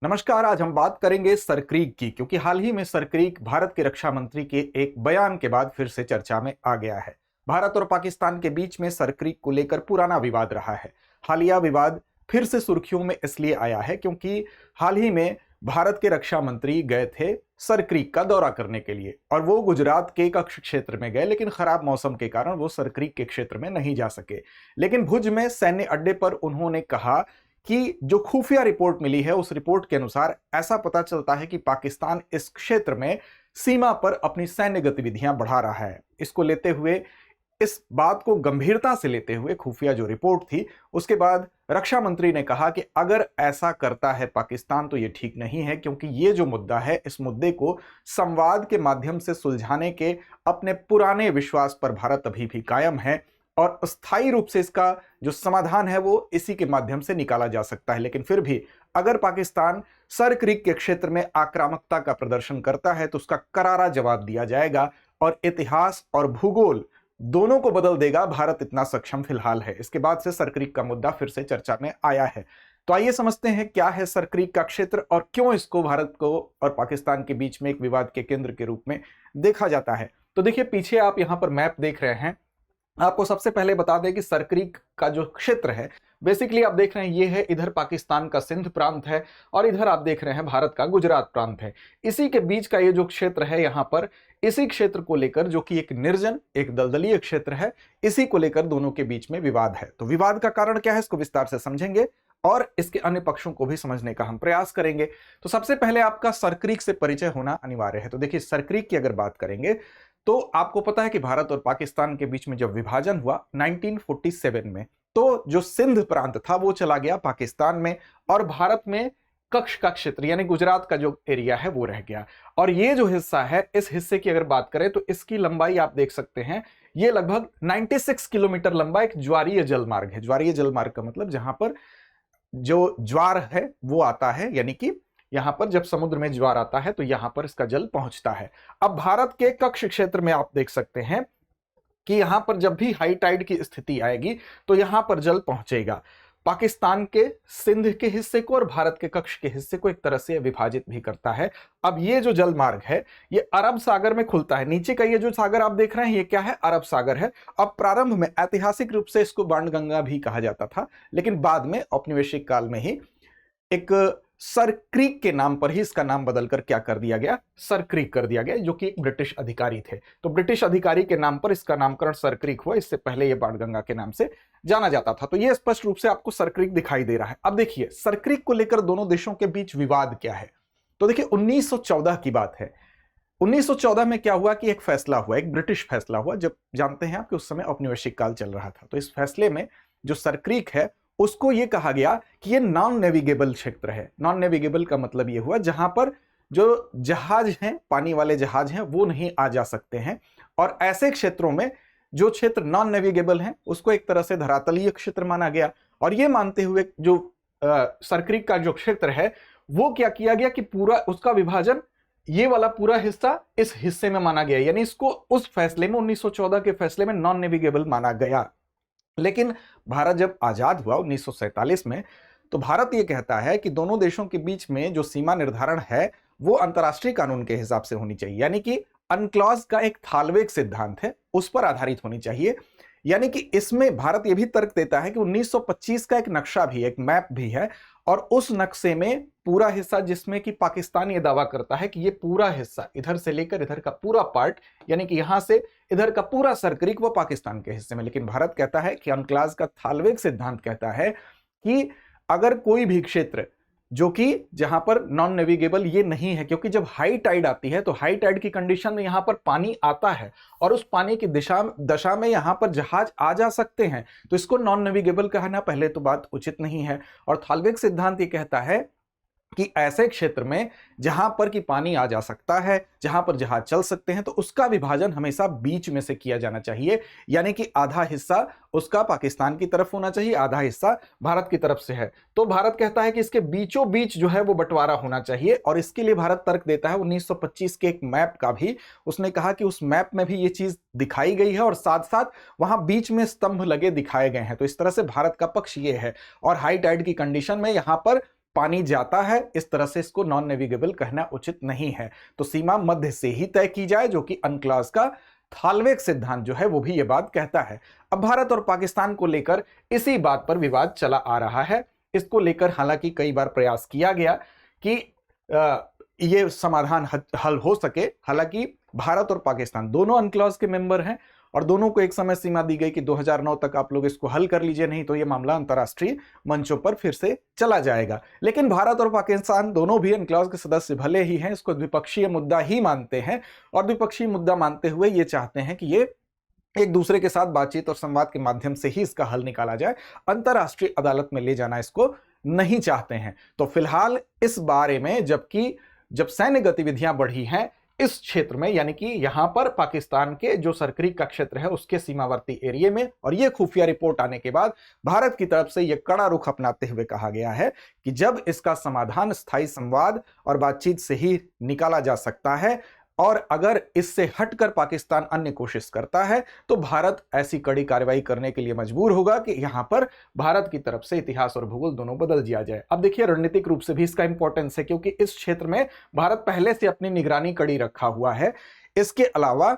नमस्कार। आज हम बात करेंगे सरक्रीक की, क्योंकि हाल ही में सरक्रीक भारत के रक्षा मंत्री के एक बयान के बाद फिर से चर्चा में आ गया है। भारत और पाकिस्तान के बीच में सरक्रीक को लेकर पुराना विवाद रहा है। हालिया विवाद फिर से सुर्खियों में इसलिए आया है क्योंकि हाल ही में भारत के रक्षा मंत्री गए थे सरक्रीक का दौरा करने के लिए, और वो गुजरात के कच्छ क्षेत्र में गए, लेकिन खराब मौसम के कारण वो सरक्रीक के क्षेत्र में नहीं जा सके। लेकिन भुज में सैन्य अड्डे पर उन्होंने कहा कि जो खुफिया रिपोर्ट मिली है उस रिपोर्ट के अनुसार ऐसा पता चलता है कि पाकिस्तान इस क्षेत्र में सीमा पर अपनी सैन्य गतिविधियां बढ़ा रहा है। इसको लेते हुए, इस बात को गंभीरता से लेते हुए, खुफिया जो रिपोर्ट थी उसके बाद रक्षा मंत्री ने कहा कि अगर ऐसा करता है पाकिस्तान तो ये ठीक नहीं है, क्योंकि ये जो मुद्दा है इस मुद्दे को संवाद के माध्यम से सुलझाने के अपने पुराने विश्वास पर भारत अभी भी कायम है, और स्थायी रूप से इसका जो समाधान है वो इसी के माध्यम से निकाला जा सकता है। लेकिन फिर भी अगर पाकिस्तान सरक्रीक के क्षेत्र में आक्रामकता का प्रदर्शन करता है तो उसका करारा जवाब दिया जाएगा, और इतिहास और भूगोल दोनों को बदल देगा। भारत इतना सक्षम फिलहाल है। इसके बाद से सरक्रीक का मुद्दा फिर से चर्चा में आया है। तो आइए समझते हैं क्या है सरक्रीक का क्षेत्र और क्यों इसको भारत को और पाकिस्तान के बीच में एक विवाद के केंद्र के रूप में देखा जाता है। तो देखिए, पीछे आप यहां पर मैप देख रहे हैं। आपको सबसे पहले बता दें कि सरक्रीक का जो क्षेत्र है, बेसिकली आप देख रहे हैं ये है, इधर पाकिस्तान का सिंध प्रांत है और इधर आप देख रहे हैं भारत का गुजरात प्रांत है। इसी के बीच का ये जो क्षेत्र है, यहां पर इसी क्षेत्र को लेकर, जो कि एक निर्जन, एक दलदलीय क्षेत्र है, इसी को लेकर दोनों के बीच में विवाद है। तो विवाद का कारण क्या है इसको विस्तार से समझेंगे और इसके अन्य पक्षों को भी समझने का हम प्रयास करेंगे। तो सबसे पहले आपका सरक्रीक से परिचय होना अनिवार्य है। तो देखिए, सरक्रीक की अगर बात करेंगे तो आपको पता है कि भारत और पाकिस्तान के बीच में जब विभाजन हुआ 1947 में, तो जो सिंध प्रांत था वो चला गया पाकिस्तान में, और भारत में कच्छ का क्षेत्र यानी गुजरात का जो एरिया है वो रह गया। और ये जो हिस्सा है, इस हिस्से की अगर बात करें तो इसकी लंबाई आप देख सकते हैं, ये लगभग 96 किलोमीटर लंबा एक ज्वारीय जलमार्ग है। ज्वारीय जलमार्ग का मतलब जहां पर जो ज्वार है वो आता है, यानी कि यहां पर जब समुद्र में ज्वार आता है तो यहां पर इसका जल पहुंचता है। अब भारत के कच्छ क्षेत्र में आप देख सकते हैं कि यहां पर जब भी हाई टाइड की स्थिति आएगी तो यहां पर जल पहुंचेगा। पाकिस्तान के सिंध के हिस्से को और भारत के कच्छ के हिस्से को एक तरह से विभाजित भी करता है। अब ये जो जल मार्ग है ये अरब सागर में खुलता है। नीचे का ये जो सागर आप देख रहे हैं ये क्या है? अरब सागर है। अब प्रारंभ में ऐतिहासिक रूप से इसको बाणगंगा भी कहा जाता था, लेकिन बाद में औपनिवेशिक काल में ही एक सरक्रीक के नाम पर ही इसका नाम बदलकर क्या कर दिया गया? सरक्रीक कर दिया गया, जो कि एक ब्रिटिश अधिकारी थे। तो ब्रिटिश अधिकारी के नाम पर इसका नामकरण सरक्रीक हुआ। इससे पहले यह बाणगंगा के नाम से जाना जाता था। तो यह स्पष्ट रूप से आपको सरक्रीक दिखाई दे रहा है। अब देखिए, सरक्रीक को लेकर दोनों देशों के बीच विवाद क्या है। तो देखिए, 1914 की बात है। 1914 में क्या हुआ कि एक फैसला हुआ, एक ब्रिटिश फैसला हुआ। जब जानते हैं आप कि उस समय औपनिवेशिक काल चल रहा था, तो इस फैसले में जो सरक्रीक है उसको यह कहा गया कि यह नॉन नेविगेबल क्षेत्र है। नॉन नेविगेबल का मतलब यह हुआ जहां पर जो जहाज हैं, पानी वाले जहाज हैं, वो नहीं आ जा सकते हैं। और ऐसे क्षेत्रों में जो क्षेत्र नॉन नेविगेबल हैं उसको एक तरह से धरातलीय क्षेत्र माना गया। और यह मानते हुए जो सरक्रीक का जो क्षेत्र है वो क्या किया गया कि पूरा उसका विभाजन, ये वाला पूरा हिस्सा इस हिस्से में माना गया, यानी इसको उस फैसले में 1914 के फैसले में नॉन नेविगेबल माना गया। लेकिन भारत जब आजाद हुआ 1947 में, तो भारत यह कहता है कि दोनों देशों के बीच में जो सीमा निर्धारण है वो अंतर्राष्ट्रीय कानून के हिसाब से होनी चाहिए, यानी कि अनक्लॉज का एक थालवेग सिद्धांत है उस पर आधारित होनी चाहिए। यानी कि इसमें भारत यह भी तर्क देता है कि 1925 का एक नक्शा भी, एक मैप भी है, और उस नक्शे में पूरा हिस्सा, जिसमें कि पाकिस्तान ये दावा करता है कि ये पूरा हिस्सा इधर से लेकर इधर का पूरा पार्ट, यानी कि यहां से इधर का पूरा सरक्रीक वो पाकिस्तान के हिस्से में। लेकिन भारत कहता है कि अनक्लॉज का थालवेग सिद्धांत कहता है कि अगर कोई भी क्षेत्र जो कि जहां पर नॉन नेविगेबल ये नहीं है, क्योंकि जब हाई टाइड आती है तो हाई टाइड की कंडीशन में यहां पर पानी आता है और उस पानी की दशा में यहां पर जहाज आ जा सकते हैं, तो इसको नॉन नेविगेबल कहना पहले तो बात उचित नहीं है। और थालवेग सिद्धांत ये कहता है कि ऐसे क्षेत्र में जहां पर कि पानी आ जा सकता है, जहां पर जहाज चल सकते हैं, तो उसका विभाजन हमेशा बीच में से किया जाना चाहिए, यानी कि आधा हिस्सा उसका पाकिस्तान की तरफ होना चाहिए, आधा हिस्सा भारत की तरफ से है। तो भारत कहता है कि इसके बीचों बीच जो है वो बंटवारा होना चाहिए, और इसके लिए भारत तर्क देता है 1925 के एक मैप का भी। उसने कहा कि उस मैप में भी ये चीज दिखाई गई है और साथ साथ वहां बीच में स्तंभ लगे दिखाए गए हैं। तो इस तरह से भारत का पक्ष ये है। और हाई टाइड की कंडीशन में यहां पर पानी जाता है, इस तरह से इसको नॉन नेविगेबल कहना उचित नहीं है। तो सीमा मध्य से ही तय की जाए, जो कि अनक्लॉज का थालवेग सिद्धांत जो है वो भी ये बात कहता है। अब भारत और पाकिस्तान को लेकर इसी बात पर विवाद चला आ रहा है। इसको लेकर हालांकि कई बार प्रयास किया गया कि ये समाधान हल हो सके। हालांकि भारत और पाकिस्तान दोनों अनक्लॉज के मेंबर हैं और दोनों को एक समय सीमा दी गई कि 2009 तक आप लोग इसको हल कर लीजिए, नहीं तो ये मामला अंतर्राष्ट्रीय मंचों पर फिर से चला जाएगा। लेकिन भारत और पाकिस्तान दोनों भी अनक्लॉज के सदस्य भले ही हैं, इसको द्विपक्षीय मुद्दा ही मानते हैं और द्विपक्षीय मुद्दा मानते हुए ये चाहते हैं कि ये एक दूसरे के साथ बातचीत और संवाद के माध्यम से ही इसका हल निकाला जाए, अंतर्राष्ट्रीय अदालत में ले जाना इसको नहीं चाहते हैं। तो फिलहाल इस बारे में जब सैन्य गतिविधियां बढ़ी हैं इस क्षेत्र में, यानी कि यहां पर पाकिस्तान के जो सरक्रीक का क्षेत्र है उसके सीमावर्ती एरिया में, और यह खुफिया रिपोर्ट आने के बाद भारत की तरफ से यह कड़ा रुख अपनाते हुए कहा गया है कि जब इसका समाधान स्थायी संवाद और बातचीत से ही निकाला जा सकता है और अगर इससे हटकर पाकिस्तान अन्य कोशिश करता है तो भारत ऐसी कड़ी कार्रवाई करने के लिए मजबूर होगा कि यहां पर भारत की तरफ से इतिहास और भूगोल दोनों बदल दिया जाए। अब देखिए, रणनीतिक रूप से भी इसका इंपॉर्टेंस है क्योंकि इस क्षेत्र में भारत पहले से अपनी निगरानी कड़ी रखा हुआ है। इसके अलावा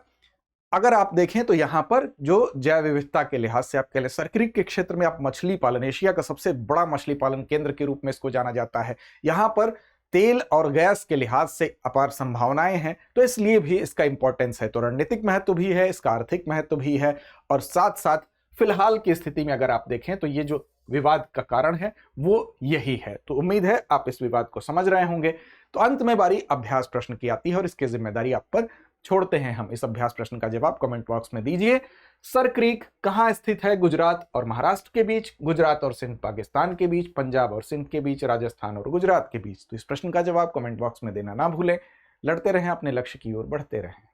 अगर आप देखें तो यहां पर जो जैव विविधता के लिहाज से आप कह लें, सरक्रीक के क्षेत्र में आप मछली पालन, एशिया का सबसे बड़ा मछली पालन केंद्र के रूप में इसको जाना जाता है। यहां पर तेल और गैस के लिहाज से अपार संभावनाएं हैं, तो इसलिए भी इसका इंपॉर्टेंस है। तो रणनीतिक महत्व भी है, इसका आर्थिक महत्व भी है, और साथ साथ फिलहाल की स्थिति में अगर आप देखें तो ये जो विवाद का कारण है वो यही है। तो उम्मीद है आप इस विवाद को समझ रहे होंगे। तो अंत में बारी अभ्यास प्रश्न की आती है और इसकी जिम्मेदारी आप पर छोड़ते हैं हम। इस अभ्यास प्रश्न का जवाब कमेंट बॉक्स में दीजिए। सरक्रीक कहां स्थित है? गुजरात और महाराष्ट्र के बीच, गुजरात और सिंध पाकिस्तान के बीच, पंजाब और सिंध के बीच, राजस्थान और गुजरात के बीच। तो इस प्रश्न का जवाब कमेंट बॉक्स में देना ना भूलें। लड़ते रहें, अपने लक्ष्य की ओर बढ़ते रहें।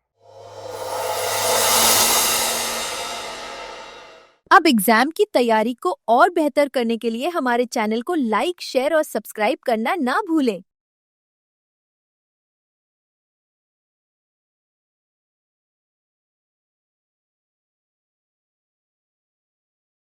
अब एग्जाम की तैयारी को और बेहतर करने के लिए हमारे चैनल को लाइक, शेयर और सब्सक्राइब करना ना भूलें।